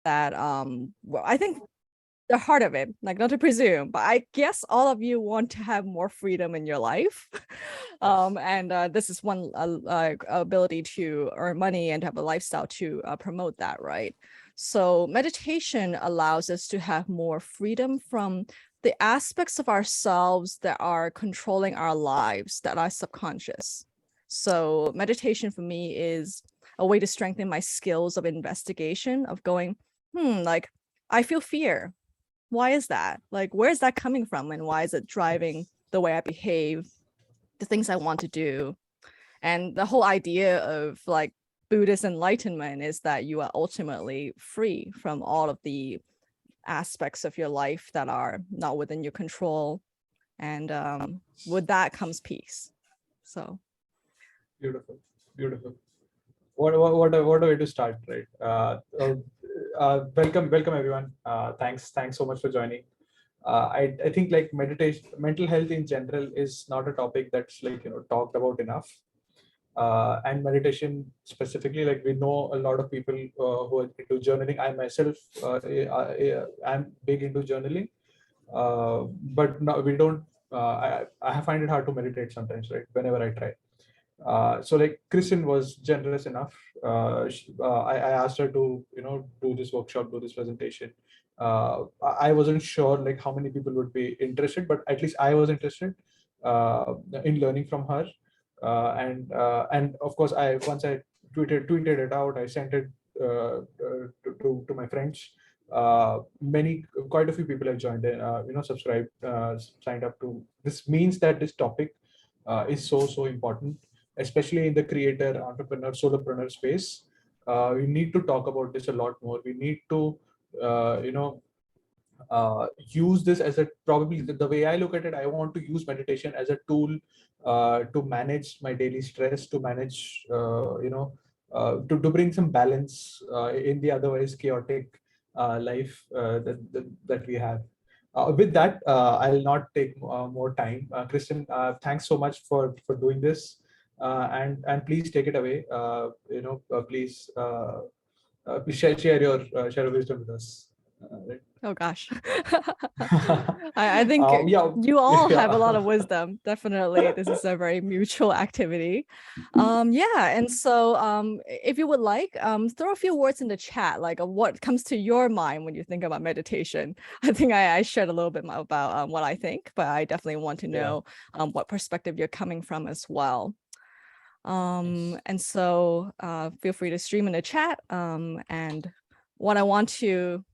that well, I think the heart of it, like not to presume, but I guess all of you want to have more freedom in your life. And this is one ability to earn money and have a lifestyle to promote that, right? So meditation allows us to have more freedom from the aspects of ourselves that are controlling our lives, that are subconscious. So meditation for me is a way to strengthen my skills of investigation, of going, like I feel fear. Why is that? Like, where's that coming from? And why is it driving the way I behave, the things I want to do? And the whole idea of like Buddhist enlightenment is that you are ultimately free from all of the aspects of your life that are not within your control. And with that comes peace. So beautiful, beautiful. What a way to start, right? Welcome everyone. Thanks so much for joining. I think like meditation, mental health in general is not a topic that's like talked about enough. And meditation specifically, like we know a lot of people who are into journaling. I myself, I'm big into journaling, but no, we don't. I find it hard to meditate sometimes, right? Whenever I try. So like Christin was generous enough. I asked her to do this workshop, do this presentation. I wasn't sure like how many people would be interested, but at least I was interested in learning from her. And of course, once I tweeted it out, I sent it to my friends. Quite a few people have joined in, subscribed, signed up to. This means that this topic is so important, especially in the creator, entrepreneur, solopreneur space. We need to talk about this a lot more. We need to, use this as a, probably the way I look at it, I want to use meditation as a tool to manage my daily stress, to manage, to bring some balance in the otherwise chaotic life that we have. With that, I'll not take more time. Christin, thanks so much for doing this, and please take it away. Please share your wisdom with us. Right. oh gosh. I think Yeah, you all have a lot yeah. of wisdom. Definitely. This is a very mutual activity. Yeah. And so if you would like, throw a few words in the chat, like what comes to your mind when you think about meditation. I think I shared a little bit about what I think, but I definitely want to know what perspective you're coming from as well. And so feel free to stream in the chat. And what I want to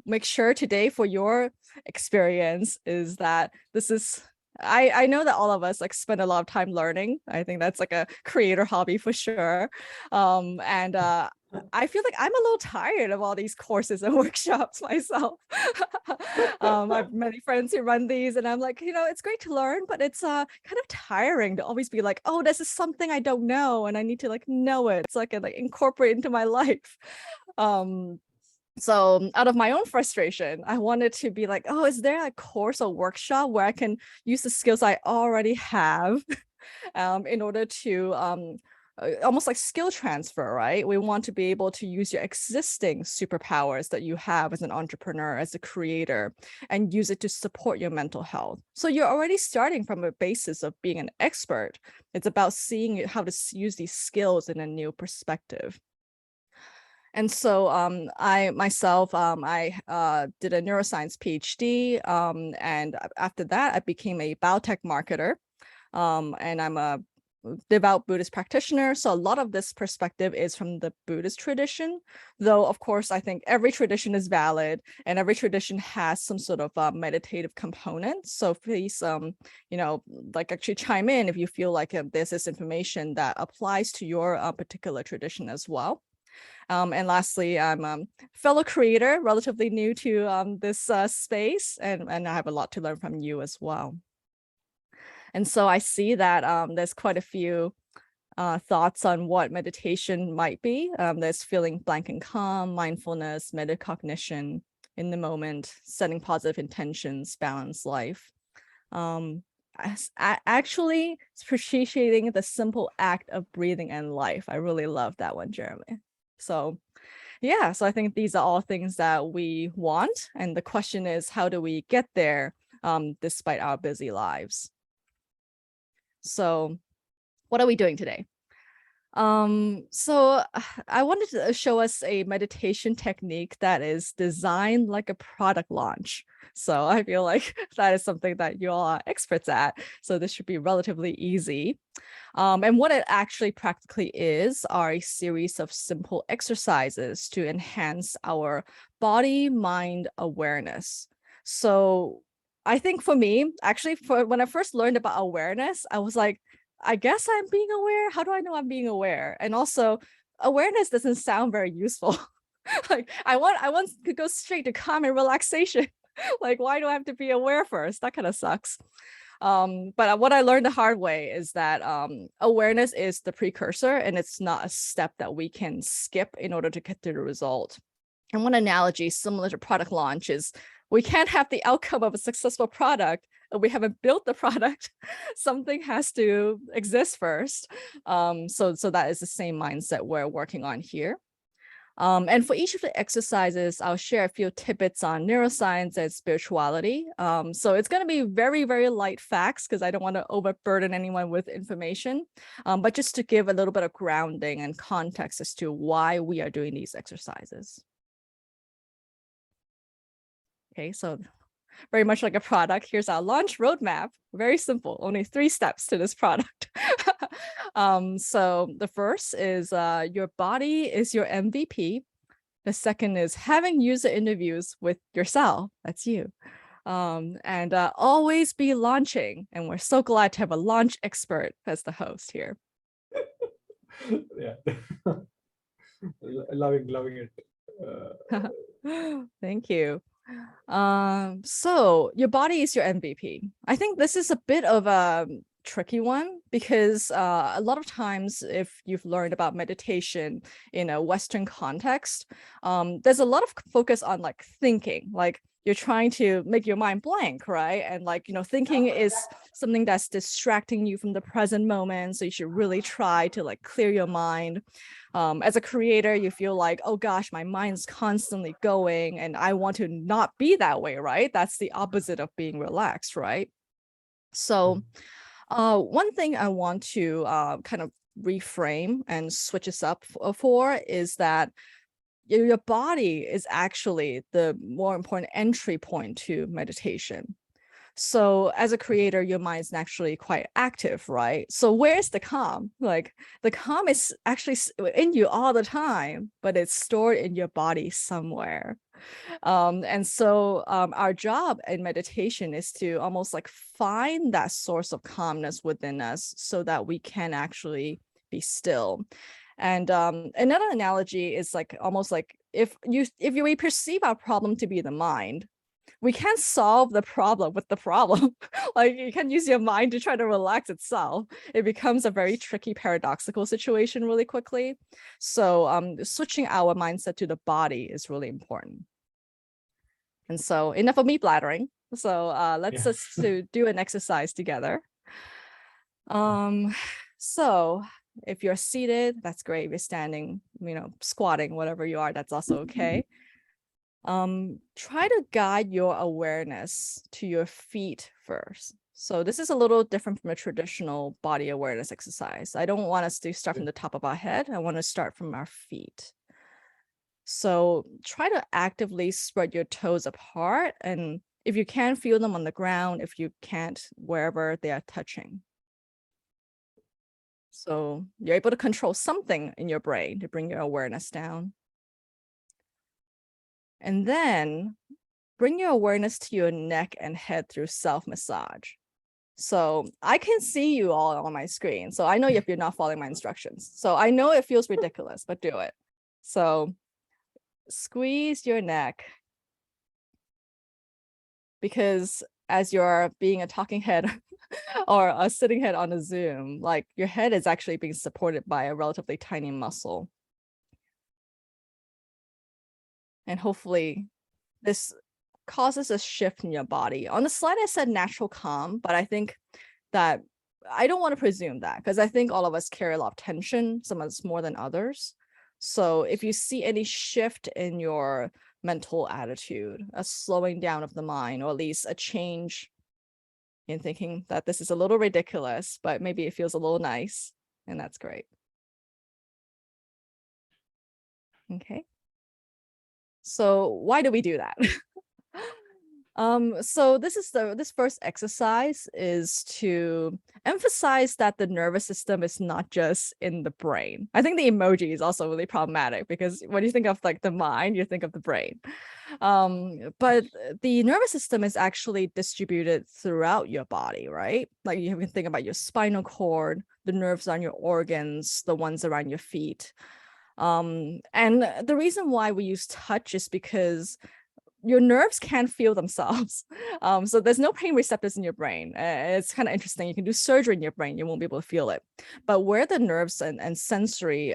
make sure today for your experience is that this is, I know that all of us like spend a lot of time learning. I think that's like a creator hobby for sure. And I feel like I'm a little tired of all these courses and workshops myself. I have many friends who run these, and I'm like, it's great to learn, but it's kind of tiring to always be like, oh, this is something I don't know, and I need to like know it. It's like incorporate into my life. So out of my own frustration, I wanted to be like, oh, is there a course or workshop where I can use the skills I already have in order to almost like skill transfer, right? We want to be able to use your existing superpowers that you have as an entrepreneur, as a creator, and use it to support your mental health. So you're already starting from a basis of being an expert. It's about seeing how to use these skills in a new perspective. And so I myself, I did a neuroscience PhD. And after that, I became a biotech marketer. And I'm a devout Buddhist practitioner. So a lot of this perspective is from the Buddhist tradition, though, of course, I think every tradition is valid and every tradition has some sort of meditative component. So please, like actually chime in if you feel like there's this information that applies to your particular tradition as well. And lastly, I'm a fellow creator, relatively new to this space, and I have a lot to learn from you as well. And so I see that there's quite a few thoughts on what meditation might be. There's feeling blank and calm, mindfulness, metacognition, in the moment, setting positive intentions, balanced life. Actually, appreciating the simple act of breathing and life. I really love that one, Jeremy. So yeah, so I think these are all things that we want. And the question is, how do we get there despite our busy lives? So what are we doing today? So I wanted to show us a meditation technique that is designed like a product launch. So I feel like that is something that you all are experts at. So this should be relatively easy. And what it actually practically is are a series of simple exercises to enhance our body-mind awareness. So I think for me, actually, for when I first learned about awareness, I was like, I guess I'm being aware. How do I know I'm being aware? And also, awareness doesn't sound very useful. Like I want to go straight to calm and relaxation. Like, why do I have to be aware first? That kind of sucks. But what I learned the hard way is that awareness is the precursor, and it's not a step that we can skip in order to get to the result. And one analogy similar to product launch is we can't have the outcome of a successful product if we haven't built the product. Something has to exist first. So that is the same mindset we're working on here. And for each of the exercises, I'll share a few tidbits on neuroscience and spirituality. So it's going to be very, very light facts because I don't want to overburden anyone with information, but just to give a little bit of grounding and context as to why we are doing these exercises. Okay, so very much like a product, here's our launch roadmap. Very simple, only 3 steps to this product. So the first is your body is your MVP. The second is having user interviews with yourself. That's you. And always be launching. And we're so glad to have a launch expert as the host here. Yeah. loving it. Thank you. So your body is your MVP. I think this is a bit of a tricky one because a lot of times if you've learned about meditation in a Western context, there's a lot of focus on like thinking, like you're trying to make your mind blank, right? And like, thinking is something that's distracting you from the present moment. So you should really try to like clear your mind. As a creator, you feel like, oh gosh, my mind's constantly going and I want to not be that way, right? That's the opposite of being relaxed, right? So one thing I want to kind of reframe and switch this up for is that your body is actually the more important entry point to meditation. So as a creator, your mind is naturally quite active, right? So where's the calm? Like the calm is actually in you all the time, but it's stored in your body somewhere. And so our job in meditation is to almost like find that source of calmness within us so that we can actually be still. And another analogy is like almost like if we perceive our problem to be the mind, we can't solve the problem with the problem. Like you can use your mind to try to relax itself. It becomes a very tricky paradoxical situation really quickly. So switching our mindset to the body is really important. And so enough of me blathering. So let's just do an exercise together. So if you're seated, that's great. If you're standing, squatting, whatever you are, that's also okay. Try to guide your awareness to your feet first. So this is a little different from a traditional body awareness exercise. I don't want us to start from the top of our head. I want to start from our feet. So try to actively spread your toes apart. And if you can, feel them on the ground. If you can't, wherever they are touching. So you're able to control something in your brain to bring your awareness down. And then bring your awareness to your neck and head through self-massage. So I can see you all on my screen. So I know if you're not following my instructions. So I know it feels ridiculous, but do it. So squeeze your neck. Because as you're being a talking head or a sitting head on a Zoom, like your head is actually being supported by a relatively tiny muscle. And hopefully this causes a shift in your body. On the slide, I said natural calm, but I think that I don't want to presume that because I think all of us carry a lot of tension, some of us more than others. So if you see any shift in your mental attitude, a slowing down of the mind, or at least a change in thinking that this is a little ridiculous, but maybe it feels a little nice, and that's great. Okay. So why do we do that? So this first exercise is to emphasize that the nervous system is not just in the brain. I think the emoji is also really problematic because when you think of like the mind, you think of the brain. But the nervous system is actually distributed throughout your body, right? Like you can think about your spinal cord, the nerves on your organs, the ones around your feet. And the reason why we use touch is because your nerves can't feel themselves. So there's no pain receptors in your brain. It's kind of interesting. You can do surgery in your brain, you won't be able to feel it. But where the nerves and sensory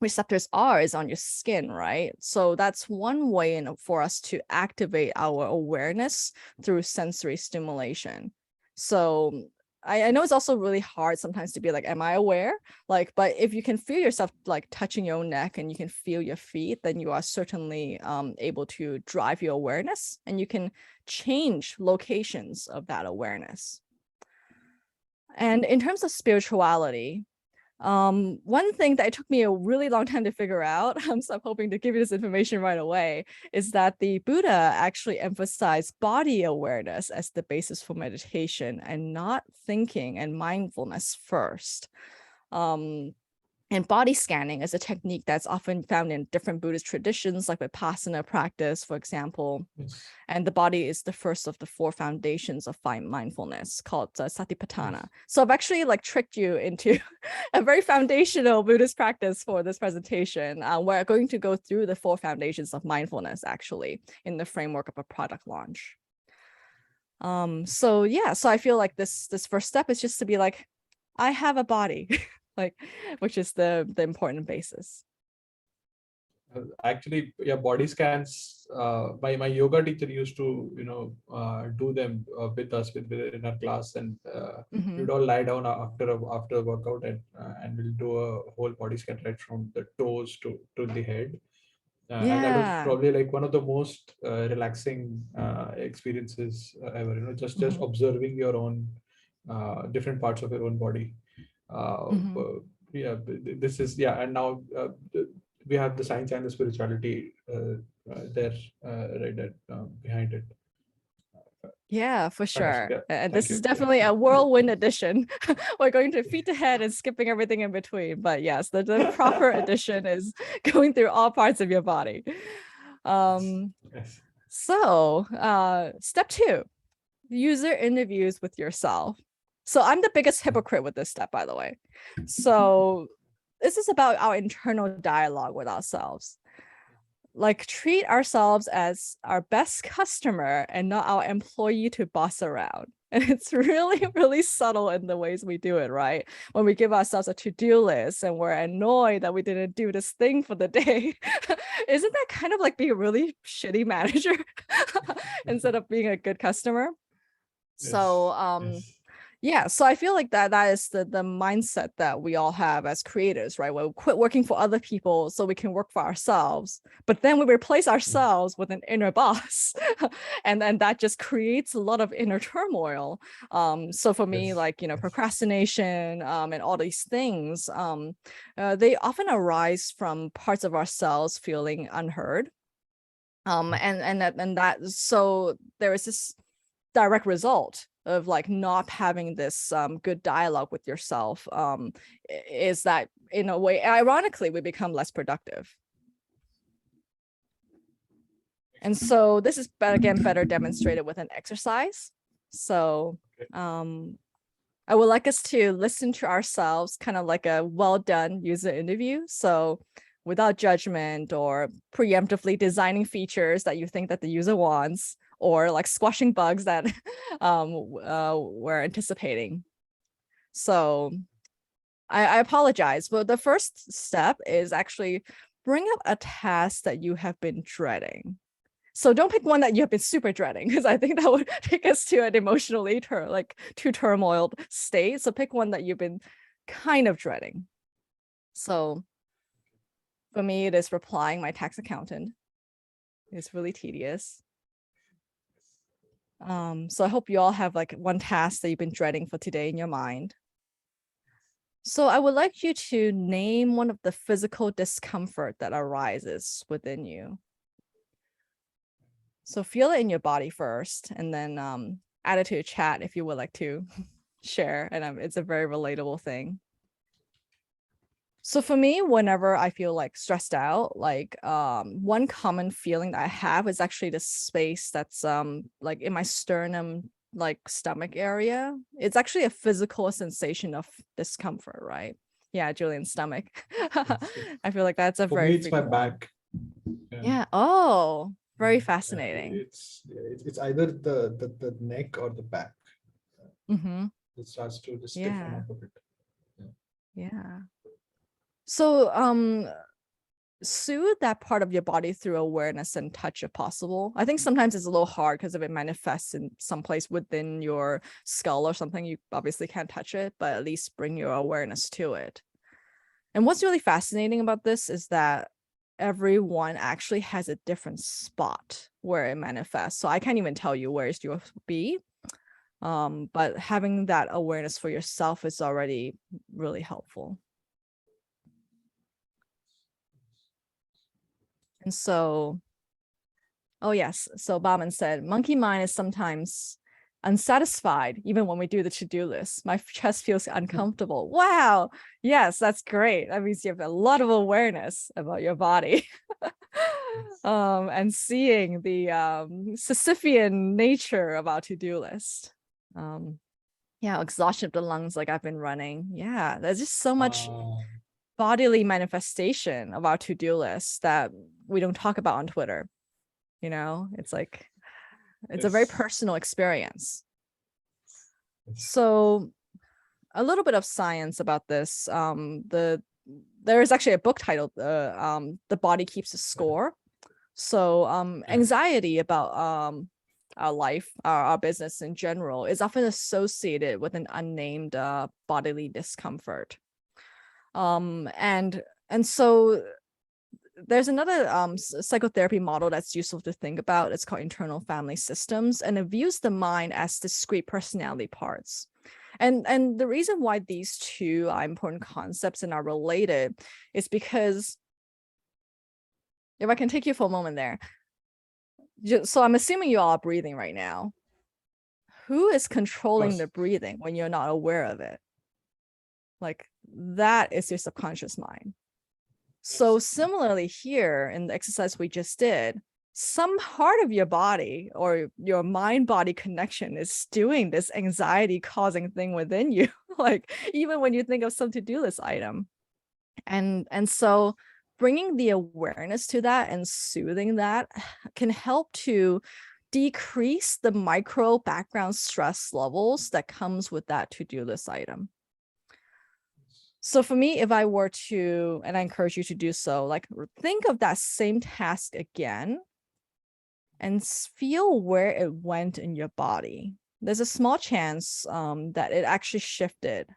receptors are is on your skin, right? So that's one way for us to activate our awareness through sensory stimulation. So I know it's also really hard sometimes to be like, am I aware? Like, but if you can feel yourself like touching your own neck and you can feel your feet, then you are certainly able to drive your awareness, and you can change locations of that awareness. And in terms of spirituality, one thing that it took me a really long time to figure out, so I'm hoping to give you this information right away, is that the Buddha actually emphasized body awareness as the basis for meditation and not thinking and mindfulness first. And body scanning is a technique that's often found in different Buddhist traditions, like Vipassana practice, for example. Yes. And the body is the first of the 4 foundations of mindfulness, called Satipatthana. Yes. So I've actually like tricked you into a very foundational Buddhist practice for this presentation. We're going to go through the 4 foundations of mindfulness, actually, in the framework of a product launch. So I feel like this first step is just to be like, I have a body. Like, which is the important basis. Actually, yeah, body scans. My yoga teacher used to do them with us in our class, and we'd all lie down after a workout, and we'll do a whole body scan right from the toes to the head. And that was Yeah. probably like one of the most relaxing experiences ever. Just observing your own different parts of your own body. Yeah, this is, yeah, and now we have the science and the spirituality there, right, that behind it. Yeah, for Fantastic. sure. Yeah, And thank this you. is definitely a whirlwind edition. We're going to feet to head and skipping everything in between. But yes, the proper edition is going through all parts of your body. Yes. So step 2, user interviews with yourself. So I'm the biggest hypocrite with this step, by the way. So this is about our internal dialogue with ourselves. Like, treat ourselves as our best customer and not our employee to boss around. And it's really, really subtle in the ways we do it, right? When we give ourselves a to-do list and we're annoyed that we didn't do this thing for the day. Isn't that kind of like being a really shitty manager instead of being a good customer? So Yes. yeah, so I feel like that is the mindset that we all have as creators, right? We'll quit working for other people so we can work for ourselves, but then we replace ourselves with an inner boss, and then that just creates a lot of inner turmoil. So for me, like, procrastination and all these things, they often arise from parts of ourselves feeling unheard. And that so there is this direct result of like not having this good dialogue with yourself, is that in a way, ironically, we become less productive. And so this is better demonstrated with an exercise. So I would like us to listen to ourselves, kind of like a well done user interview. So without judgment or preemptively designing features that you think that the user wants, or like squashing bugs that we're anticipating. So I apologize, but the first step is actually bring up a task that you have been dreading. So don't pick one that you have been super dreading, because I think that would take us to an emotionally too turmoiled state. So pick one that you've been kind of dreading. So For me, it is replying my tax accountant. It's really tedious. So I hope you all have like one task that you've been dreading for today in your mind. So I would like you to name one of the physical discomfort that arises within you. So feel it in your body first, and then add it to your chat if you would like to share. And it's a very relatable thing. So for me, whenever I feel like stressed out, like one common feeling that I have is actually the space that's like in my sternum, like stomach area. It's actually a physical sensation of discomfort, right? Yeah, Julian's stomach. I feel like that's a For very me, it's my frequent one. back. Yeah. Oh, very Yeah, fascinating. it's either the neck or the back. Mm-hmm. It starts to just stiffen Yeah. up a bit. Yeah. So soothe that part of your body through awareness and touch if possible. I think sometimes it's a little hard because if it manifests in some place within your skull or something, you obviously can't touch it, but at least bring your awareness to it. And what's really fascinating about this is that everyone actually has a different spot where it manifests. So I can't even tell you where it's yours will be. But having that awareness for yourself is already really helpful. And so, oh yes, so Bauman said, monkey mind is sometimes unsatisfied, even when we do the to-do list. My chest feels uncomfortable. Wow, yes, that's great. That means you have a lot of awareness about your body. And seeing the Sisyphean nature of our to-do list. Yeah, exhaustion of the lungs, like I've been running. Yeah, there's just so much bodily manifestation of our to-do list that we don't talk about on Twitter. You know, it's like, it's a very personal experience. So a little bit of science about this. There is actually a book titled The Body Keeps a Score. So anxiety about our life, our business in general is often associated with an unnamed bodily discomfort. And so there's another psychotherapy model that's useful to think about. It's called internal family systems, and it views the mind as discrete personality parts. And the reason why these two are important concepts and are related is because, if I can take you for a moment there. So I'm assuming you all are breathing right now. Who is controlling the breathing when you're not aware of it? Like, that is your subconscious mind. So similarly here in the exercise we just did, some part of your body or your mind-body connection is doing this anxiety-causing thing within you, like even when you think of some to-do list item. And so bringing the awareness to that and soothing that can help to decrease the micro background stress levels that comes with that to-do list item. So for me, if I were to, and I encourage you to do so, like think of that same task again and feel where it went in your body. There's a small chance that it actually shifted.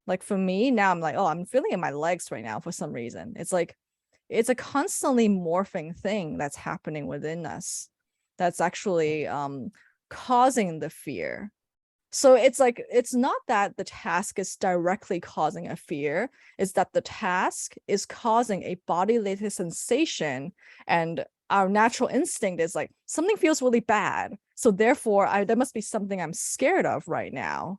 Like for me, now I'm like, oh, I'm feeling in my legs right now for some reason. It's like, it's a constantly morphing thing that's happening within us that's actually causing the fear. So it's like, it's not that the task is directly causing a fear, it's that the task is causing a bodily sensation, and our natural instinct is like, something feels really bad. So therefore, there must be something I'm scared of right now.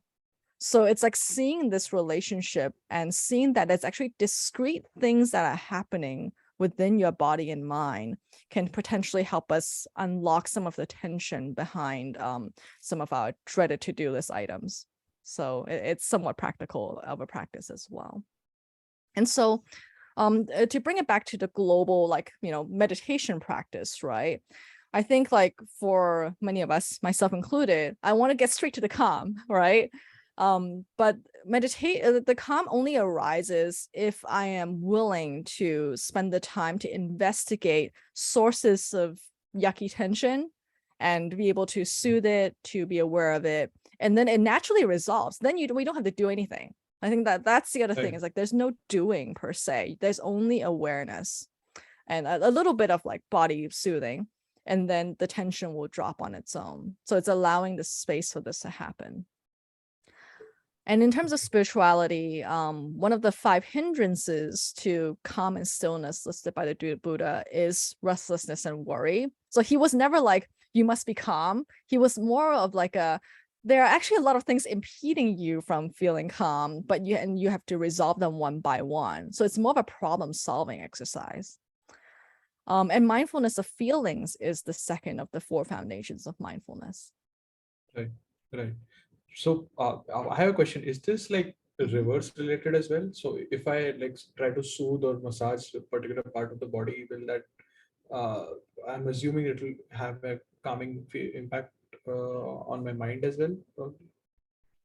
So it's like seeing this relationship and seeing that there's actually discrete things that are happening within your body and mind can potentially help us unlock some of the tension behind some of our dreaded to-do list items. So it's somewhat practical of a practice as well. And so to bring it back to the global, like, meditation practice, right? I think like for many of us, myself included, I want to get straight to the calm, right? But the calm only arises if I am willing to spend the time to investigate sources of yucky tension and be able to soothe it, to be aware of it, and then it naturally resolves. Then we don't have to do anything. I think that that's the other thing, Right. is like there's no doing per se. There's only awareness and a little bit of like body soothing, and then the tension will drop on its own. So it's allowing the space for this to happen. And in terms of spirituality, one of the 5 hindrances to calm and stillness listed by the Buddha is restlessness and worry. So he was never like, you must be calm. He was more of like there are actually a lot of things impeding you from feeling calm, but you have to resolve them one by one. So it's more of a problem solving exercise. And mindfulness of feelings is the second of the 4 foundations of mindfulness. Right. Right. So I have a question. Is this like reverse related as well? So if I like try to soothe or massage a particular part of the body, will that uh, I'm assuming it will have a calming impact on my mind as well, probably.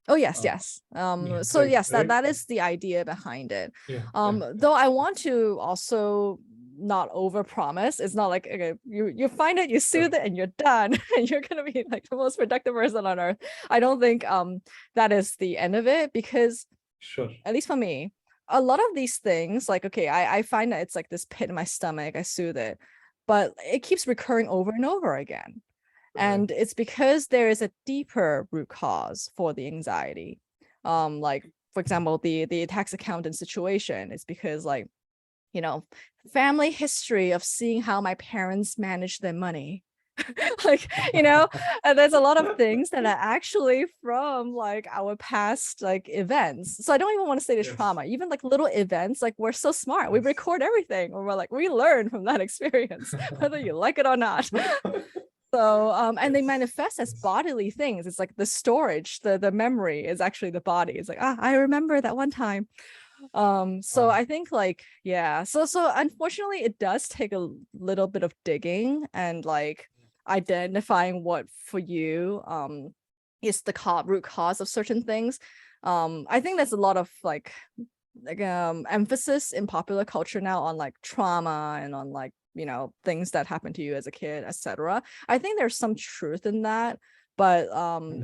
Oh yes, Uh, yes. yeah, So right, yes, right. that is the idea behind it. Yeah, yeah, yeah. Though I want to also not overpromise. It's not like, okay, you find it, you Sure, soothe it, and you're done, and you're gonna be like the most productive person on earth. I don't think that is the end of it, because sure. at least for me, a lot of these things, like, okay, I find that it's like this pit in my stomach, I soothe it, but it keeps recurring over and over again. Right. And it's because there is a deeper root cause for the anxiety. Like, for example, the tax accountant situation is because, like, family history of seeing how my parents manage their money. Like, and there's a lot of things that are actually from like our past like events. So I don't even want to say the Yes. trauma, even like little events. Like, we're so smart, we Yes. record everything, or we're like, we learn from that experience, whether you like it or not. So and they Yes. manifest as Yes. bodily things. It's like the storage, the memory is actually the body. It's like, I remember that one time. So Wow. I think, like, yeah, so unfortunately it does take a little bit of digging and like identifying what for you is the root cause of certain things. I think there's a lot of like emphasis in popular culture now on like trauma and on like things that happened to you as a kid, etc. I think there's some truth in that, but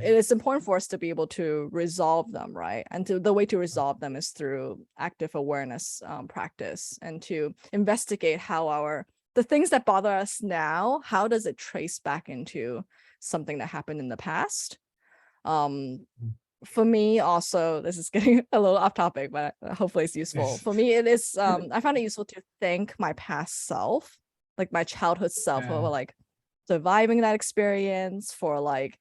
it is important for us to be able to resolve them, right? And the way to resolve them is through active awareness practice, and to investigate how the things that bother us now, how does it trace back into something that happened in the past. um for me also, this is getting a little off topic, but hopefully it's useful. Yes. For me, it is I found it useful to thank my past self, like my childhood self, for Yeah. like surviving that experience, for like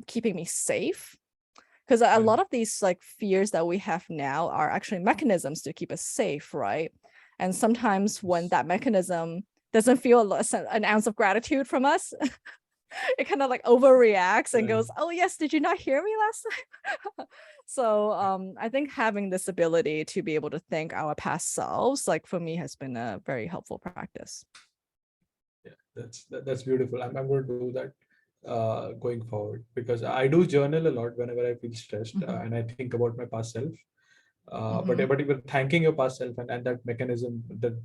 keeping me safe, because a Right. lot of these like fears that we have now are actually mechanisms to keep us safe, right? And sometimes when Yes. that mechanism doesn't feel an ounce of gratitude from us, it kind of like overreacts and Right. goes, oh yes, did you not hear me last time? So I think having this ability to be able to thank our past selves, like, for me, has been a very helpful practice. Yeah, that's beautiful. I'm going to do that going forward, because I do journal a lot whenever I feel stressed, Hmm. and I think about my past self. But Hmm. but even thanking your past self, and that mechanism, that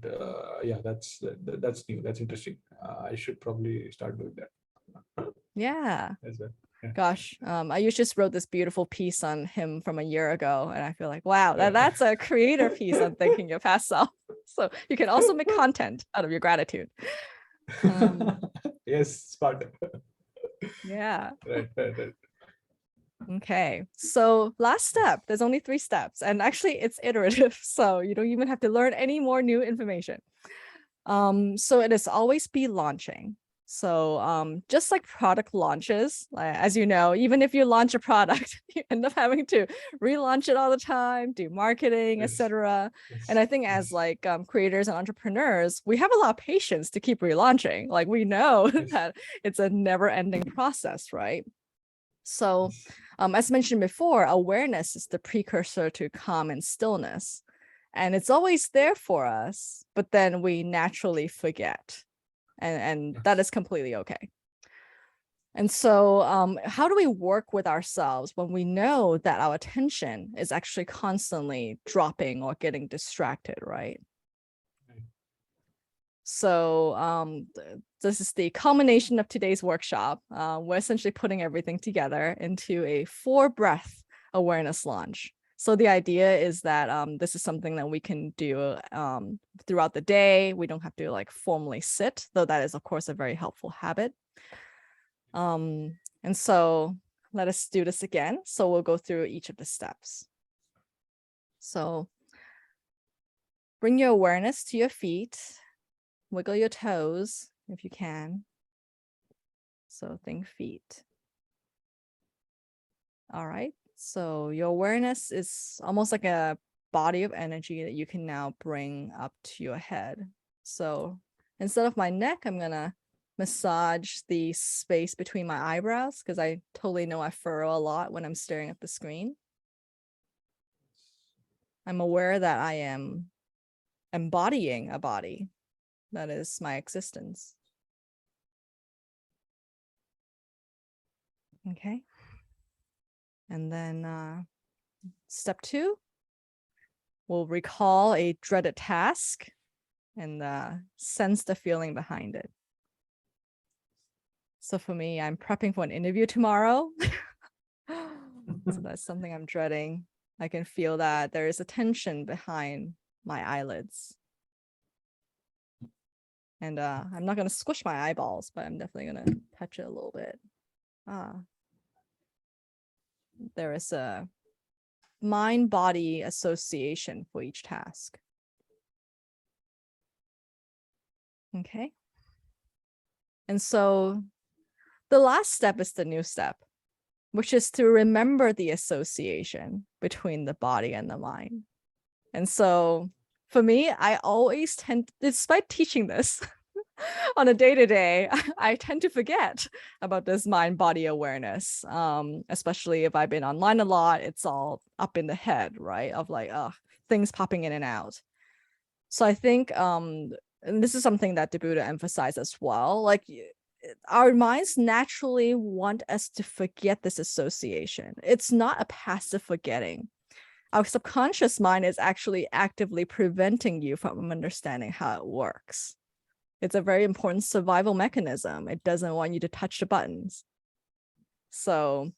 yeah, that's new. That's interesting. I should probably start doing that Yeah. as well. Yeah. Gosh, I just wrote this beautiful piece on him from a year ago, and I feel like, wow, Yeah. that's a creator piece on thanking your past self. So you can also make content out of your gratitude. Um, Yes, smart. yeah. Right, right, right. Okay, so last step, there's only 3 steps, and actually it's iterative, so you don't even have to learn any more new information. So it is always be launching. So just like product launches, as you know, even if you launch a product, you end up having to relaunch it all the time, do marketing, Yes, etc. And yes, I think as yes, like creators and entrepreneurs, we have a lot of patience to keep relaunching. Like, we know yes, that it's a never-ending process, right? So, yes, as mentioned before, awareness is the precursor to calm and stillness. And it's always there for us, but then we naturally forget. And that yes. is completely okay. And so, how do we work with ourselves when we know that our attention is actually constantly dropping or getting distracted, right? Right. So this is the culmination of today's workshop. We're essentially putting everything together into a 4 breath awareness launch. So the idea is that this is something that we can do throughout the day. We don't have to like formally sit, though that is of course a very helpful habit. And so let us do this again. So we'll go through each of the steps. So bring your awareness to your feet, wiggle your toes if you can. So think feet. All right. So your awareness is almost like a body of energy that you can now bring up to your head. So instead of my neck, I'm going to massage the space between my eyebrows because I totally know I furrow a lot when I'm staring at the screen. I'm aware that I am embodying a body. That is my existence. Okay. And then step 2, we'll recall a dreaded task and sense the feeling behind it. So for me, I'm prepping for an interview tomorrow. So that's something I'm dreading. I can feel that there is a tension behind my eyelids. And I'm not going to squish my eyeballs, but I'm definitely going to touch it a little bit. There is a mind-body association for each task. Okay. And so the last step is the new step, which is to remember the association between the body and the mind. And so for me, I always tend, despite teaching this on a day-to-day, I tend to forget about this mind-body awareness, especially if I've been online a lot. It's all up in the head, right? Of like, things popping in and out. So I think, and this is something that the Buddha emphasized as well, like our minds naturally want us to forget this association. It's not a passive forgetting. Our subconscious mind is actually actively preventing you from understanding how it works. It's a very important survival mechanism. It doesn't want you to touch the buttons. So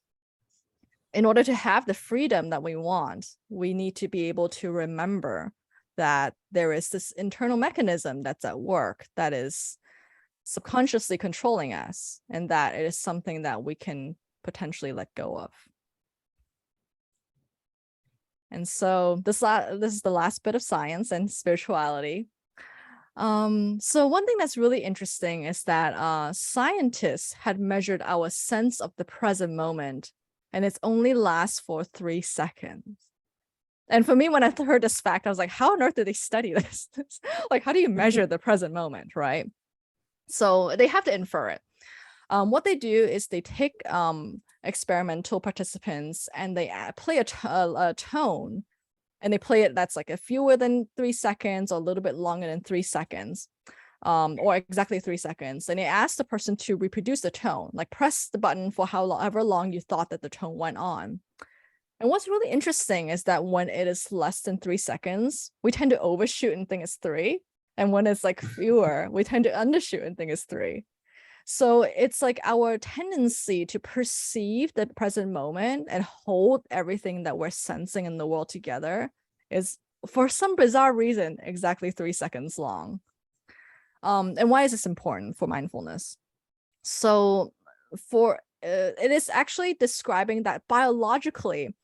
in order to have the freedom that we want, we need to be able to remember that there is this internal mechanism that's at work that is subconsciously controlling us, and that it is something that we can potentially let go of. And so this is the last bit of science and spirituality. So one thing that's really interesting is that scientists had measured our sense of the present moment, and it only lasts for 3 seconds. And for me, when I heard this fact, I was like, how on earth did they study this? Like, how do you measure the present moment, right? So they have to infer it. What they do is they take experimental participants and they play a tone, and they play it that's like a fewer than 3 seconds or a little bit longer than 3 seconds, or exactly 3 seconds. And they ask the person to reproduce the tone, like press the button for however long you thought that the tone went on. And what's really interesting is that when it is less than 3 seconds, we tend to overshoot and think it's 3. And when it's like fewer, we tend to undershoot and think it's 3. So it's like our tendency to perceive the present moment and hold everything that we're sensing in the world together is, for some bizarre reason, exactly 3 seconds long. And why is this important for mindfulness? So it is actually describing that biologically,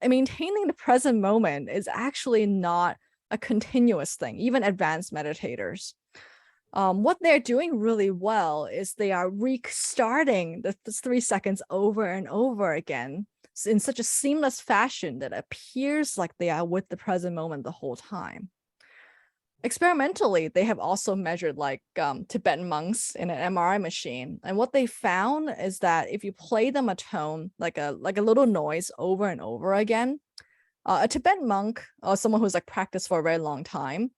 maintaining the present moment is actually not a continuous thing. Even advanced meditators, what they're doing really well is they are restarting the 3 seconds over and over again in such a seamless fashion that it appears like they are with the present moment the whole time. Experimentally, they have also measured like Tibetan monks in an MRI machine. And what they found is that if you play them a tone, like a little noise over and over again, a Tibetan monk or someone who's like practiced for a very long time,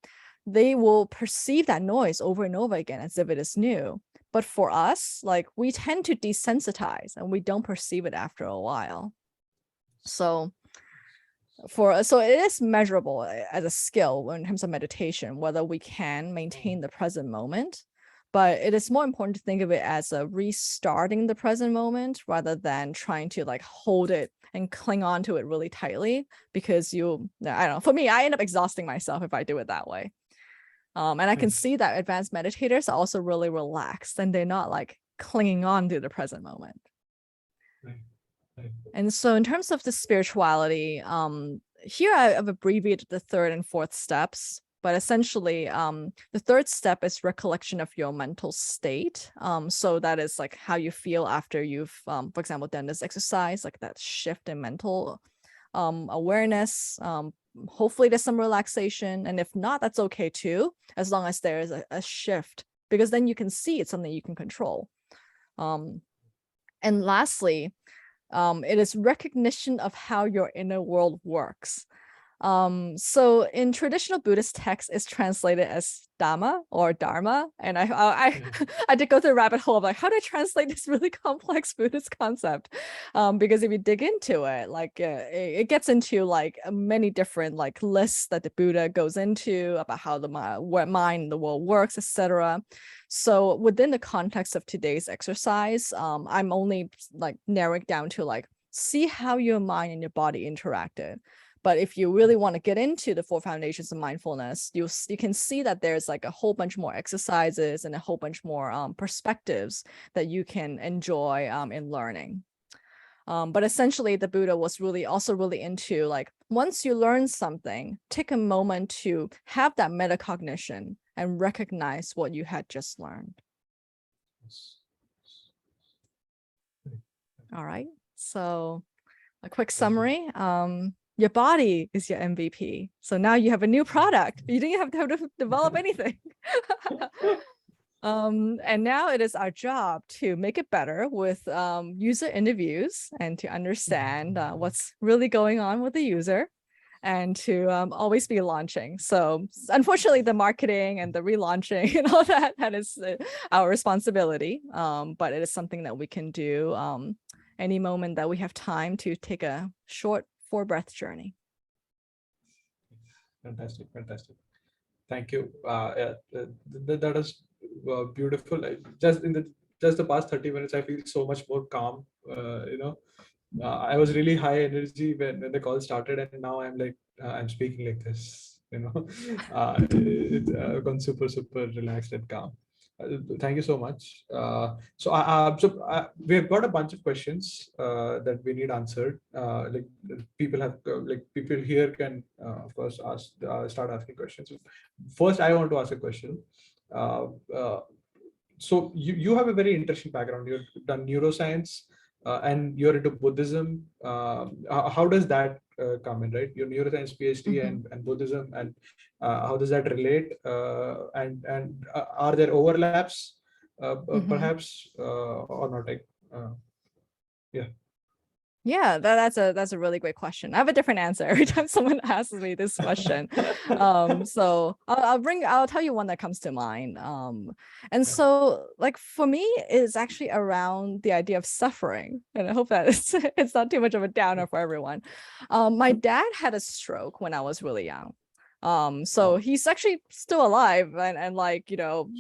they will perceive that noise over and over again as if it is new. But for us, like we tend to desensitize and we don't perceive it after a while. So it is measurable as a skill in terms of meditation, whether we can maintain the present moment. But it is more important to think of it as a restarting the present moment rather than trying to like hold it and cling on to it really tightly, because I don't know, for me, I end up exhausting myself if I do it that way. And I can see that advanced meditators are also really relaxed, and they're not like clinging on to the present moment. And so in terms of the spirituality, here I've abbreviated the third and fourth steps, but essentially the third step is recollection of your mental state. So that is like how you feel after you've, for example, done this exercise, like that shift in mental awareness. Hopefully there's some relaxation, and if not, that's okay too, as long as there is a shift, because then you can see it's something you can control. And lastly, it is recognition of how your inner world works. So in traditional Buddhist texts, it's translated as Dhamma or Dharma. And I did go through a rabbit hole of like, how do I translate this really complex Buddhist concept? Because if you dig into it, like it gets into like many different like lists that the Buddha goes into about how the mind, the world works, etc. So within the context of today's exercise, I'm only like narrowing down to like, see how your mind and your body interacted. But if you really want to get into the 4 foundations of mindfulness, you can see that there's like a whole bunch more exercises and a whole bunch more perspectives that you can enjoy in learning. But essentially, the Buddha was also really into like, once you learn something, take a moment to have that metacognition and recognize what you had just learned. All right. So a quick summary. Your body is your MVP. So now you have a new product. You didn't have to develop anything. And now it is our job to make it better with user interviews and to understand what's really going on with the user, and to always be launching. So unfortunately, the marketing and the relaunching and all that is our responsibility. But it is something that we can do any moment that we have time to take a short 4-breath journey. Fantastic. Thank you. That is beautiful. Just the past 30 minutes, I feel so much more calm. I was really high energy when the call started, and now I'm like I'm speaking like this. I've gone super relaxed and calm. Thank you so much. We've got a bunch of questions that we need answered. People here can of course start asking questions. First, I want to ask a question. So you have a very interesting background. You've done neuroscience and you're into Buddhism. How does that come in, right? Your neuroscience PhD and Buddhism, and how does that relate? And are there overlaps, perhaps, or not? Yeah. Yeah, that's a really great question. I have a different answer every time someone asks me this question. So I'll tell you one that comes to mind. And so like for me, it's actually around the idea of suffering. And I hope that it's not too much of a downer for everyone. My dad had a stroke when I was really young. So he's actually still alive and like,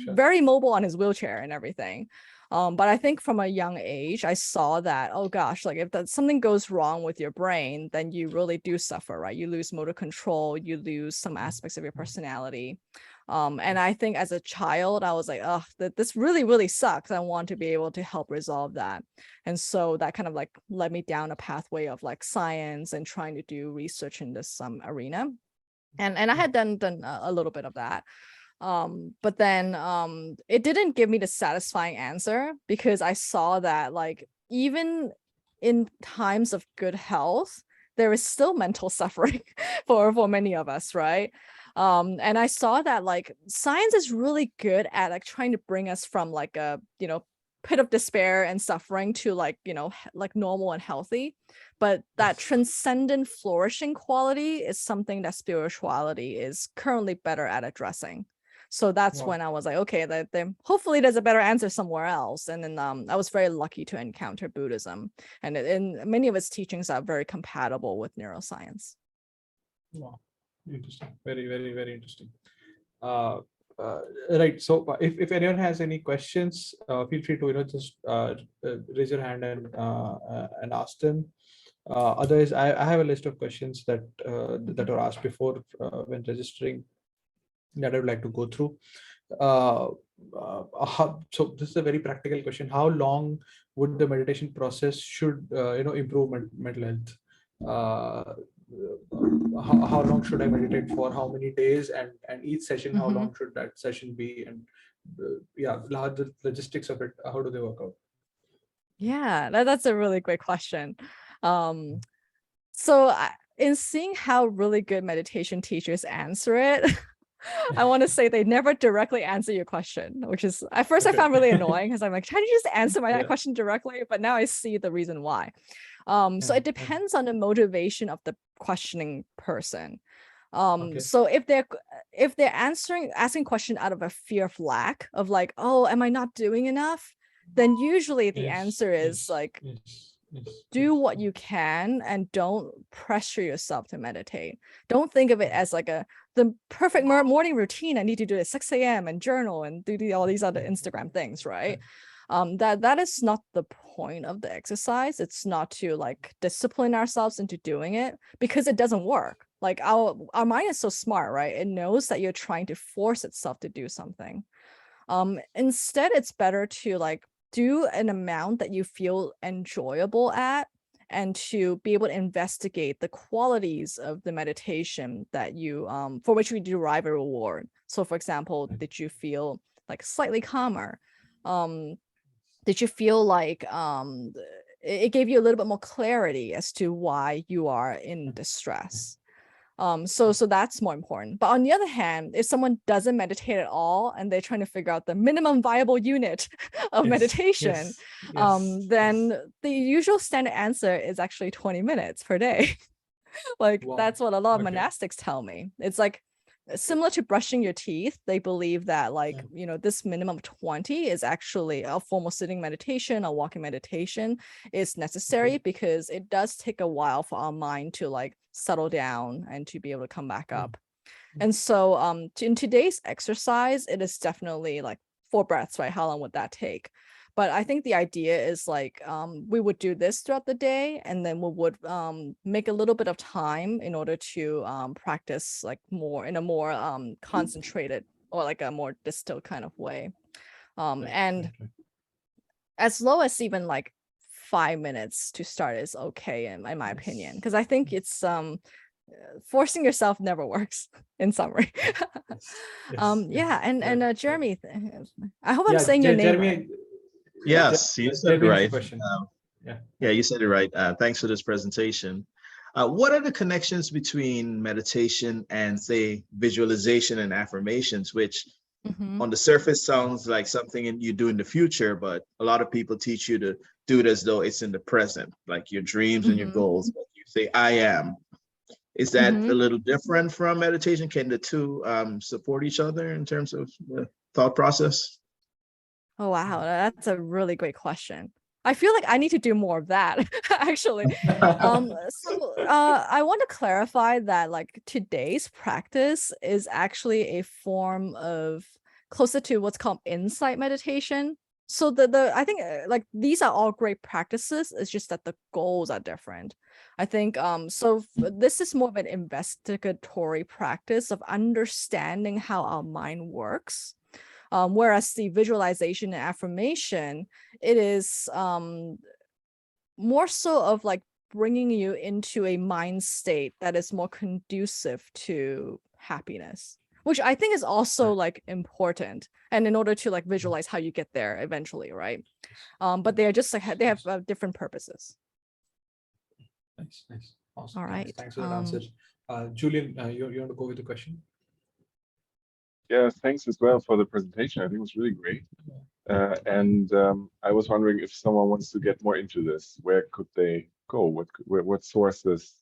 very mobile on his wheelchair and everything. But I think from a young age, I saw that, oh gosh, like if something goes wrong with your brain, then you really do suffer, right? You lose motor control, you lose some aspects of your personality. And I think as a child, I was like, oh, this really sucks. I want to be able to help resolve that. And so that kind of like led me down a pathway of like science and trying to do research in this arena. And I had done a little bit of that. But then it didn't give me the satisfying answer, because I saw that like even in times of good health, there is still mental suffering for many of us, right? And I saw that like science is really good at like trying to bring us from like a pit of despair and suffering to like like normal and healthy, but that transcendent flourishing quality is something that spirituality is currently better at addressing. So that's when I was like, okay, hopefully there's a better answer somewhere else. And then I was very lucky to encounter Buddhism, and many of its teachings are very compatible with neuroscience. Wow, interesting. Very interesting. Right. So if anyone has any questions, feel free to just raise your hand and ask them. Otherwise, I have a list of questions that that were asked before when registering that I would like to go through. So this is a very practical question. How long would the meditation process should improve mental health? How long should I meditate for? How many days? And each session, how Mhm. long should that session be? And yeah, the logistics of it. How do they work out? Yeah, that's a really great question. Um, so in seeing how really good meditation teachers answer it, I want to say they never directly answer your question, which is at first I Okay. found really annoying because I'm like, how do you just answer my Yeah. question directly? But now I see the reason why. So Yeah. it depends on the motivation of the questioning person. Okay. So if they're asking question out of a fear of lack of like, oh, am I not doing enough? Then usually the Yes. answer is Yes. like, Yes. Yes. do what you can and don't pressure yourself to meditate. Don't think of it as like the perfect morning routine. I need to do it at 6 a.m. and journal and do all these other Instagram things, right? That is not the point of the exercise. It's not to like discipline ourselves into doing it because it doesn't work. Like our mind is so smart, right? It knows that you're trying to force itself to do something. Instead, it's better to like do an amount that you feel enjoyable at and to be able to investigate the qualities of the meditation that you for which you derive a reward. So for example, did you feel like slightly calmer? Did you feel like it gave you a little bit more clarity as to why you are in distress? So that's more important. But on the other hand, if someone doesn't meditate at all and they're trying to figure out the minimum viable unit of Yes. meditation, Yes. Yes. Yes. then the usual standard answer is actually 20 minutes per day. Like Wow. that's what a lot of Okay. monastics tell me. It's like similar to brushing your teeth. They believe that like, Yeah. this minimum of 20 is actually a formal sitting meditation, a walking meditation is necessary Okay. because it does take a while for our mind to like settle down and to be able to come back Yeah. up. And so in today's exercise, it is definitely like 4 breaths, right? How long would that take? But I think the idea is like we would do this throughout the day, and then we would make a little bit of time in order to practice like more in a more concentrated or like a more distilled kind of way. Right. And Right. Right. as low as even like 5 minutes to start is okay in my opinion, Yes. because I think it's forcing yourself never works in summary. Yes. Yes. Yeah, Yes. and Right. Right. Jeremy, I hope I'm Yeah. saying your name right. Jeremy. Yeah. Yes, you said it Jeremy has a right. question. Yeah. Yeah, you said it right. Thanks for this presentation. What are the connections between meditation and, say, visualization and affirmations, which Mhm. on the surface sounds like something you do in the future, but a lot of people teach you to do it as though it's in the present, like your dreams and your Mhm. goals. But you say, I am. Is that a Mhm. little different from meditation? Can the two support each other in terms of the thought process? Oh wow, that's a really great question. I feel like I need to do more of that actually. I want to clarify that like today's practice is actually a form of closer to what's called insight meditation. So the I think like these are all great practices. It's just that the goals are different. I think this is more of an investigatory practice of understanding how our mind works. Whereas the visualization and affirmation, it is more so of like bringing you into a mind state that is more conducive to happiness, which I think is also like important. And in order to like visualize how you get there eventually, right? But they are just like they have different purposes. Nice. Nice. Awesome. All Thanks. right. Thanks for that answer. Julian, you want to go with the question? Yeah, thanks as well for the presentation. I think it was really great. And I was wondering if someone wants to get more into this, where could they go? What sources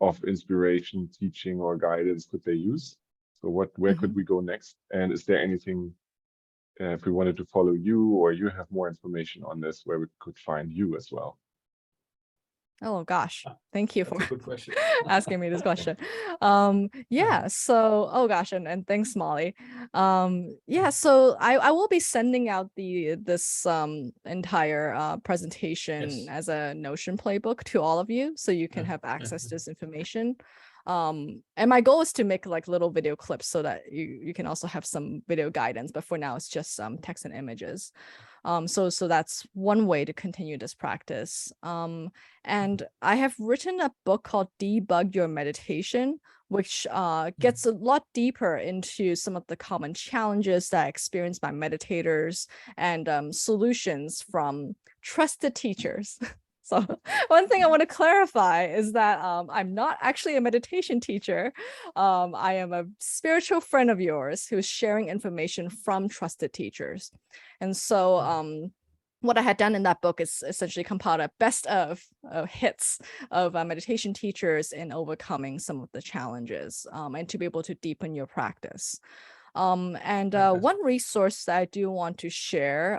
of inspiration, teaching, or guidance could they use? So where could we go next? And is there anything, if we wanted to follow you or you have more information on this, where we could find you as well? Oh gosh, thank you for That's a good question. asking me this question. Yeah, so oh gosh, and thanks, Molly. Yeah, so I will be sending out this entire presentation Yes. as a Notion playbook to all of you, so you can Yeah, have yeah, access to yeah. this information. And my goal is to make like little video clips so that you can also have some video guidance, but for now it's just text and images. So that's one way to continue this practice. And I have written a book called Debug Your Meditation, which gets a lot deeper into some of the common challenges that I experience by meditators and solutions from trusted teachers. So one thing I want to clarify is that I'm not actually a meditation teacher. I am a spiritual friend of yours who's sharing information from trusted teachers. And so what I had done in that book is essentially compiled a best of hits of meditation teachers in overcoming some of the challenges and to be able to deepen your practice. And one resource that I do want to share,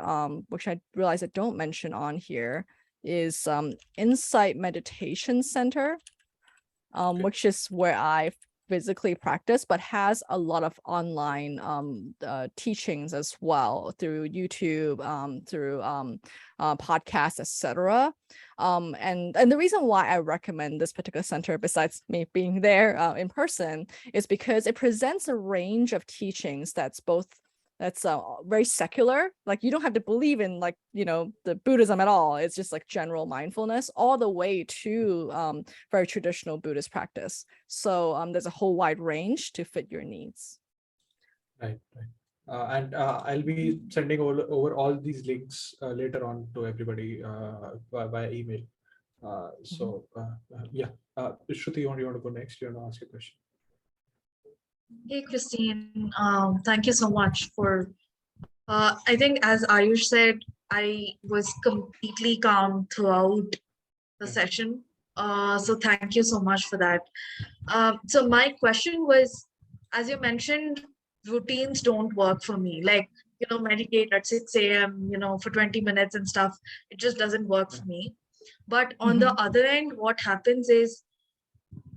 which I realize I don't mention on here, is Insight Meditation Center, which is where I physically practice, but has a lot of online teachings as well through YouTube, through podcasts, etc. And the reason why I recommend this particular center, besides me being there in person, is because it presents a range of teachings that's very secular. Like you don't have to believe in like, the Buddhism at all. It's just like general mindfulness all the way to very traditional Buddhist practice. So there's a whole wide range to fit your needs. Right. And I'll be sending over all these links later on to everybody via email. Yeah. Shruti, you want to go next? You want to ask a question? Hey, Christine. Thank you so much for, I think as Ayush said, I was completely calm throughout the session. So thank you so much for that. So my question was, as you mentioned, routines don't work for me. Like, meditate at 6 a.m., for 20 minutes and stuff. It just doesn't work for me. But on the other end, what happens is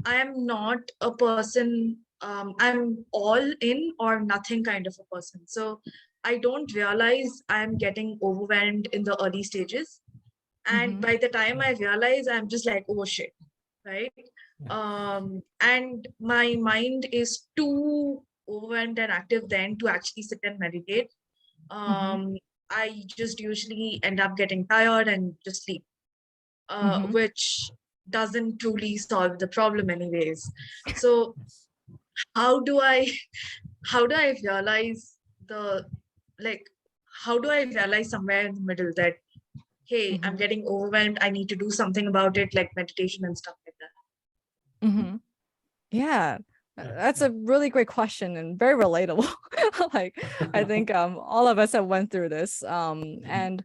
I am not a person, I'm all in or nothing kind of a person. So I don't realize I'm getting overwhelmed in the early stages. And by the time I realize, I'm just like, oh shit, right? And my mind is too overwhelmed and active then to actually sit and meditate. I just usually end up getting tired and just sleep, which doesn't truly solve the problem anyways. So how do I realize how do I realize somewhere in the middle that, hey, I'm getting overwhelmed, I need to do something about it, like meditation and stuff like that? Yeah, that's a really great question and very relatable. Like I think all of us have went through this. And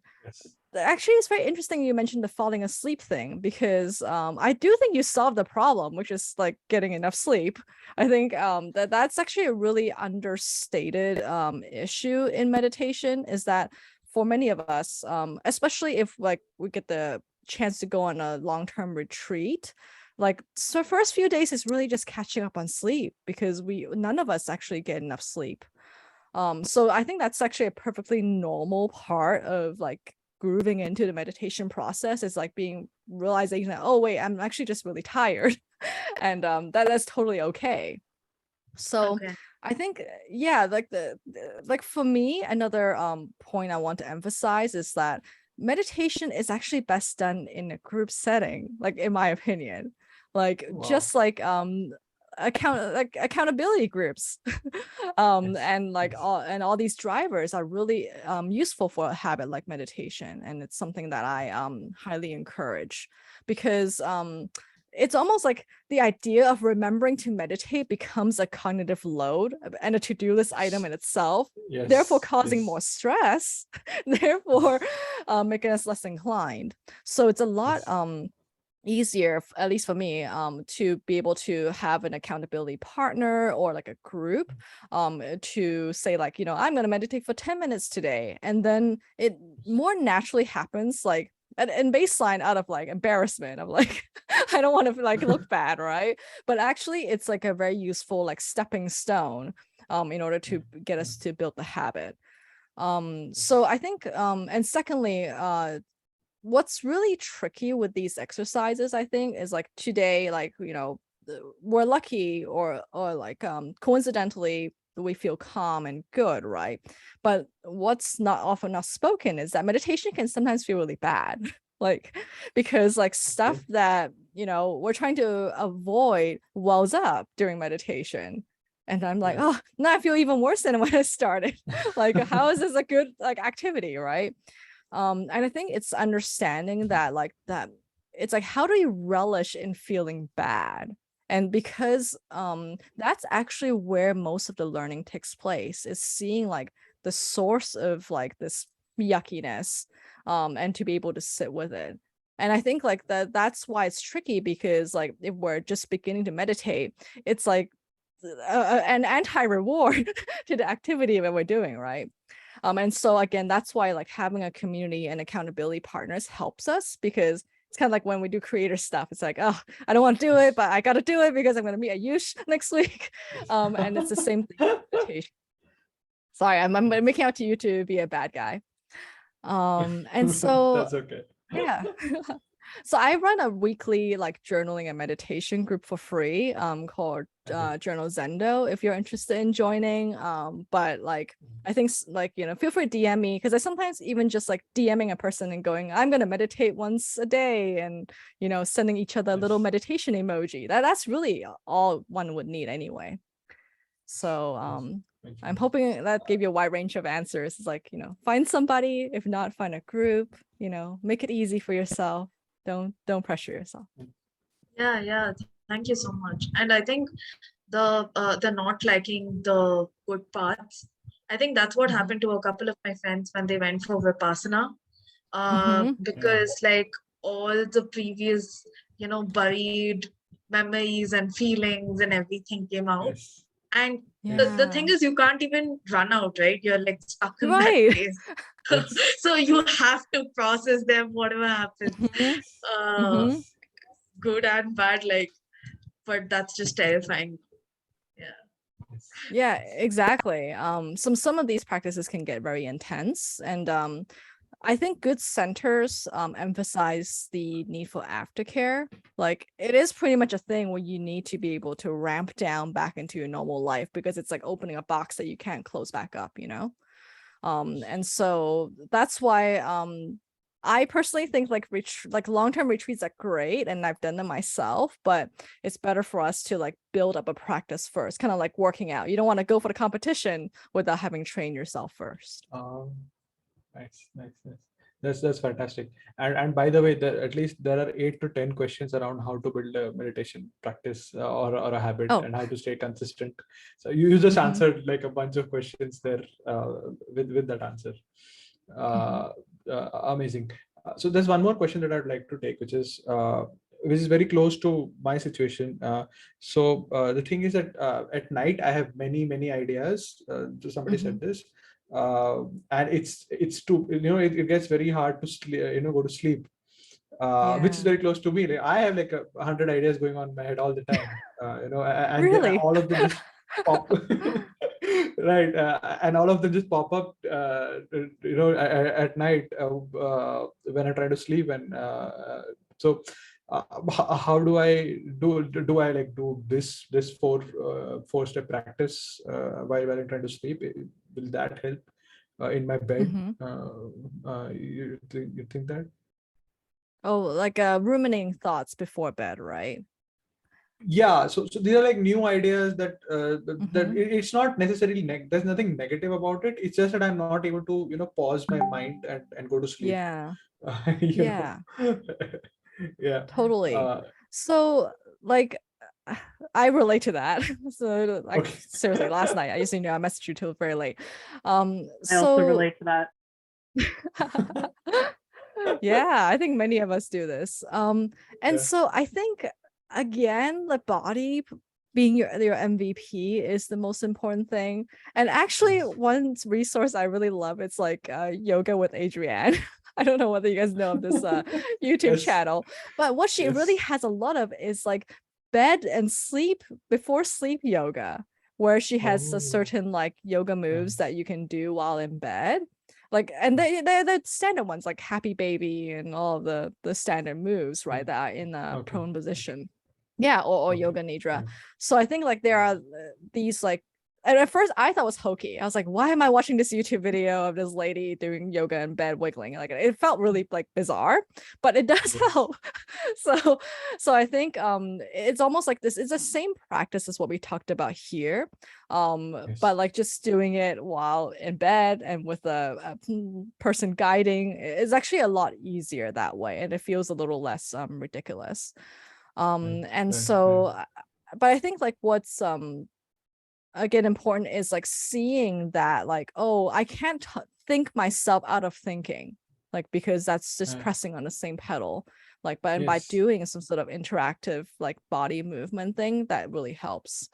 actually it's very interesting you mentioned the falling asleep thing, because I do think you solved the problem, which is like getting enough sleep. I think that's actually a really understated issue in meditation, is that for many of us, especially if like we get the chance to go on a long-term retreat, like so first few days is really just catching up on sleep, because none of us actually get enough sleep. So I think that's actually a perfectly normal part of like grooving into the meditation process, is like realizing that, oh wait, I'm actually just really tired. And that's totally okay. So I think, yeah, like for me, another point I want to emphasize is that meditation is actually best done in a group setting, like in my opinion. Like just like accountability groups. And like all these drivers are really useful for a habit like meditation, and it's something that I highly encourage, because it's almost like the idea of remembering to meditate becomes a cognitive load and a to-do list item in itself, therefore causing more stress, therefore making us less inclined. So it's a lot easier, at least for me, to be able to have an accountability partner or like a group to say like, I'm going to meditate for 10 minutes today. And then it more naturally happens, like and baseline out of like embarrassment. I'm like, I don't want to like look bad, right? But actually, it's like a very useful like stepping stone in order to get us to build the habit. So I think and secondly, what's really tricky with these exercises, I think, is like today, like, you know, we're lucky or like coincidentally we feel calm and good, right? But what's not often not spoken is that meditation can sometimes feel really bad. Like, because like stuff that, you know, we're trying to avoid wells up during meditation. And I'm like, oh, now I feel even worse than when I started. Like, how is this a good like activity, right? And I think it's understanding that like that it's like, how do you relish in feeling bad? And because that's actually where most of the learning takes place, is seeing like the source of like this yuckiness, and to be able to sit with it. And I think like that's why it's tricky, because like if we're just beginning to meditate, it's like an anti-reward to the activity that we're doing, right? And so again, that's why like having a community and accountability partners helps us, because it's kind of like when we do creator stuff, it's like, oh, I don't want to do it, but I got to do it because I'm going to meet Ayush next week. And it's the same thing with meditation. Sorry, I'm making out to you to be a bad guy. And so That's okay. yeah. So I run a weekly like journaling and meditation group for free, called Journal Zendo, if you're interested in joining. But like, I think like, you know, feel free to DM me, because I sometimes even just like DMing a person and going, I'm gonna meditate once a day, and you know, sending each other a little meditation emoji. That's really all one would need anyway. So I'm hoping that gave you a wide range of answers. It's like, you know, find somebody, if not, find a group, you know, make it easy for yourself. Don't pressure yourself. Yeah, thank you so much. And I think the not liking the good parts, I think that's what happened to a couple of my friends when they went for Vipassana. Because like all the previous, you know, buried memories and feelings and everything came out. And the thing is, you can't even run out, right? You're like stuck in that place. So you have to process them, whatever happens. Good and bad, like, but that's just terrifying. Yeah, exactly. Some of these practices can get very intense, and I think good centers emphasize the need for aftercare. Like, it is pretty much a thing where you need to be able to ramp down back into your normal life, because it's like opening a box that you can't close back up, you know? And so that's why I personally think like long-term retreats are great, and I've done them myself, but it's better for us to like build up a practice first, kind of like working out. You don't want to go for the competition without having trained yourself first. Nice. That's fantastic. And by the way, at least there are 8 to 10 questions around how to build a meditation practice or a habit, and how to stay consistent. So you just answered like a bunch of questions there with that answer. Amazing. So there's one more question that I'd like to take, which is very close to my situation. So the thing is that at night I have many ideas. Somebody said this. And it's too, you know, it gets very hard to sleep, you know, go to sleep, which is very close to me. Like, I have like 100 ideas going on in my head all the time, you know, and really? all of them just pop right, and all of them just pop up, you know, at night when I try to sleep. And so how do I do I like do this 4-step practice while I'm trying to sleep? Will that help in my bed? You think that? Oh, like ruminating thoughts before bed, right? Yeah, so these are like new ideas that it's not necessarily there's nothing negative about it. It's just that I'm not able to, you know, pause my mind and go to sleep. Yeah. You Yeah. know? Yeah. Totally. So like I relate to that. So like seriously, last night I used to, you know, I messaged you till very late. I also relate to that. Yeah, I think many of us do this. And so I think again, the body being your MVP is the most important thing. And actually, one resource I really love, it's like yoga with Adrienne. I don't know whether you guys know of this YouTube Yes. channel, but what she really Yes. has a lot of is like bed and sleep before sleep yoga, where she has a Oh, certain like yoga moves that nice. you can do while in bed. Like, and they're the standard ones like happy baby and all of the standard moves, right? That are in a Okay. prone position. Yeah, or Okay. yoga nidra. Yeah. So I think like there are these like, and at first I thought it was hokey. I was like, why am I watching this YouTube video of this lady doing yoga in bed wiggling? Like it felt really like bizarre, but it does Yes. help. So I think it's almost like this is the same practice as what we talked about here. Yes. But like just doing it while in bed and with a person guiding is actually a lot easier that way, and it feels a little less ridiculous. And Right. so but I think like what's again important is like seeing that like, oh, I can't think myself out of thinking, like because that's just Right. pressing on the same pedal, like by Yes. doing some sort of interactive like body movement thing, that really helps.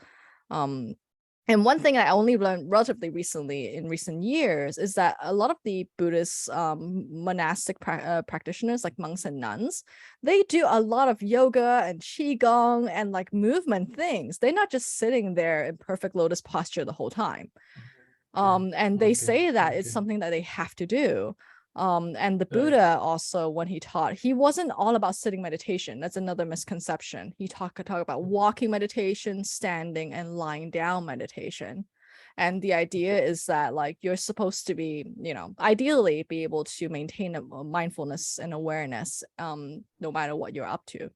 And one thing I only learned relatively recently in recent years is that a lot of the Buddhist monastic practitioners, like monks and nuns, they do a lot of yoga and qigong and like movement things. They're not just sitting there in perfect lotus posture the whole time. And they say that it's something that they have to do. And the Buddha also, when he taught, he wasn't all about sitting meditation. That's another misconception. He talk about walking meditation, standing, and lying down meditation. And the idea is that like you're supposed to be, ideally be able to maintain a mindfulness and awareness, no matter what you're up to.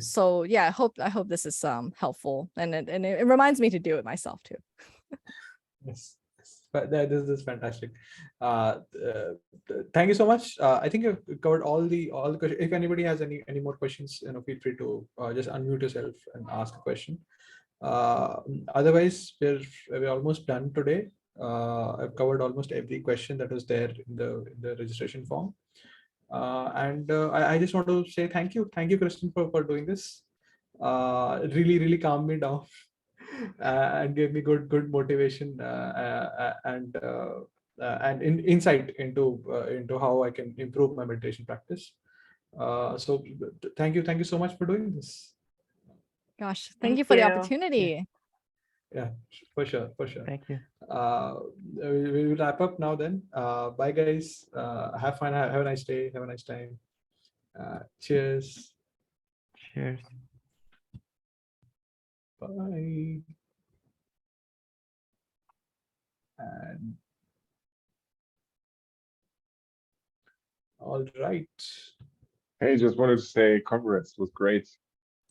So yeah, I hope this is helpful, and it reminds me to do it myself too. Yes. But this is fantastic. Thank you so much. I think you've covered all the questions. If anybody has any more questions, feel free to just unmute yourself and ask a question. Otherwise, we're almost done today. I've covered almost every question that was there in the registration form. And I just want to say thank you, Christin, for doing this. Really calmed me down. And gave me good motivation and insight into how I can improve my meditation practice. So thank you so much for doing this. Gosh, thank you for the you. opportunity. Yeah, for sure. Thank you. We will wrap up now then. Bye guys. Have fun. Have a nice day. Have a nice time. Cheers. Cheers. Bye. And all right. Hey, just wanted to say congrats, was great.